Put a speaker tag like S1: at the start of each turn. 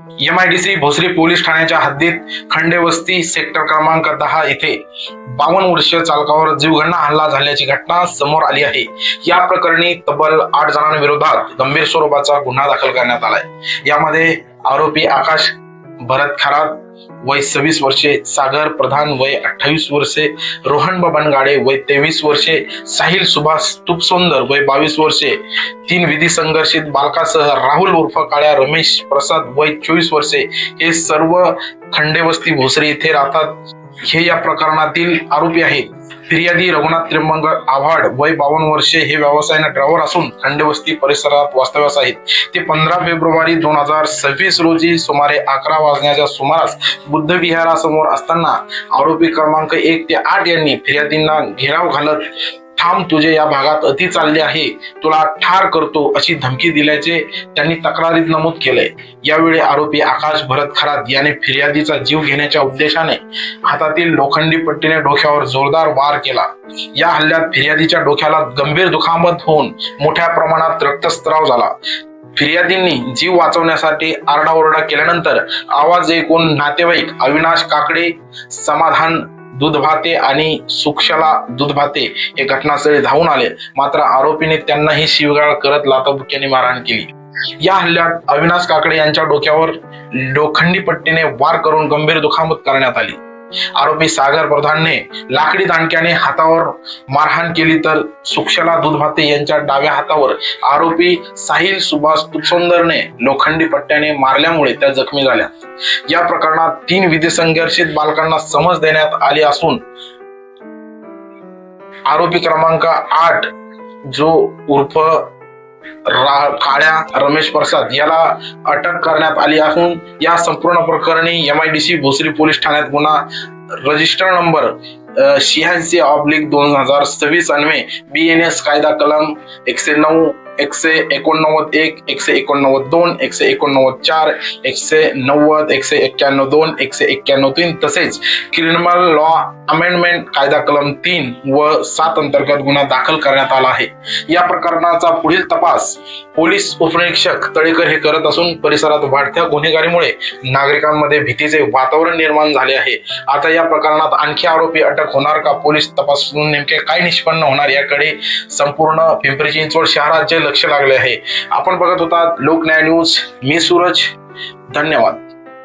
S1: MIDC Bhosari police ठाण्याच्या हद्दीत खंडेवस्ती sector क्रमांक 10 येथे 52 वर्षीय चालकावर जीवघेणा हल्ला झाल्याची घटना समोर आली आहे। या प्रकरणी तब्बल 8 जणांविरोधात गंभीर स्वरूपाचा गुन्हा दाखल करण्यात आलाय। यामध्ये आरोपी आकाश भरत खरात वय 26 वर्षे, सागर प्रधान वय 28 वर्षे, रोहन बबन गाडे वय 23 वर्षे, साहिल सुभाष तुपसुंदर वय 22 वर्षे, 3 विधी संघर्षित बालकासह राहुल उर्फ काळ्या रमेश प्रसाद वय 24 वर्षे हे सर्व खंडेवस्ती भोसरी येथे राहतात। हे या प्रकरणातील आरोपी आहेत। फिर्यादी रघुनाथ त्र्यंबक आव्हाड वय 52 वर्षे हे व्यवसायाने ड्रायव्हर असून खंडेवस्ती परिसरात वास्तव्यास आहेत। ते 15 फेब्रुवारी 2026 रोजी सुमारे 11 वाजण्याच्या सुमारास बुद्ध विहारासमोर असताना आरोपी क्रमांक 1 ते 8 यांनी फिर्यादींना घेराव घालत थांब, तुझे या भागात अति चालले आहे, तुला ठार करतो अशी धमकी दिल्याचे त्यांनी तक्रारीत नमूद केलंय। यावेळी आरोपी आकाश भरत खरात याने फिर्यादीचा जीव घेण्याच्या उद्देशाने हातातील लोखंडी पट्टीने डोक्यावर जोरदार वार केला। या हल्ल्यात फिर्यादीच्या डोक्याला गंभीर दुखापत होऊन मोठ्या प्रमाणात रक्तस्राव झाला। फिर्यादींनी जीव वाचवण्यासाठी आरडाओरडा केल्यानंतर आवाज ऐकून नातेवाईक अविनाश काकडे, समाधान दूधभाते आणि सुक्षला दूधभाते हे घटनास्थळी धावून आले, मात्र आरोपीने त्यांनाही शिवगाळ करत लाथाबुक्क्याने मारहाण केली। या हल्ल्यात अविनाश काकडे यांच्या डोक्यावर लोखंडी पट्टीने वार करून गंभीर दुखापत करण्यात आली। आरोपी सागर प्रधानने लाकडी दांडक्याने हातावर मारहाण केली, तर सुक्षला दूधभाते यांच्या डाव्या हातावर आरोपी साहिल सुभाष तुपसुंदरने लोखंडी पट्ट्याने मारल्यामुळे त्या जखमी झाल्या। या प्रकरणात 3 विधी संघर्षित बालकांना समज देण्यात आली असून आरोपी क्रमांक 8 जो उर्फ काळ्या रमेश प्रसाद याला अटक करण्यात आली असून या संपूर्ण प्रकरणी MIDC भोसरी पोलीस ठाण्यात गुन्हा रजिस्टर नंबर 86/2026 अन्वये BNS कायदा कलम 109, 189(1), 189(2), 189(4), 190, 191(2), 191(3) तसेच क्रिमिनल लॉ अमेंडमेंट कायदा कलम 3 व 7 अंतर्गत गुन्हा दाखल करण्यात आला आहे। या प्रकरणाचा पुढील तपास पोलीस उपनिरीक्षक तळेकर हे करत असून परिसरात वाढत्या गुन्हेगारीमुळे नागरिकांमध्ये भीतीचे वातावरण निर्माण झाले आहे। आता या प्रकरणात आणखी आरोपी अटक होणार का, पोलीस तपासून नेमके काय निष्पन्न होणार याकडे संपूर्ण पिंपरी चिंचवड शहराचे लक्ष लागले आहे। आपण बघत होता लोकन्याय न्यूज, मी सूरज, धन्यवाद।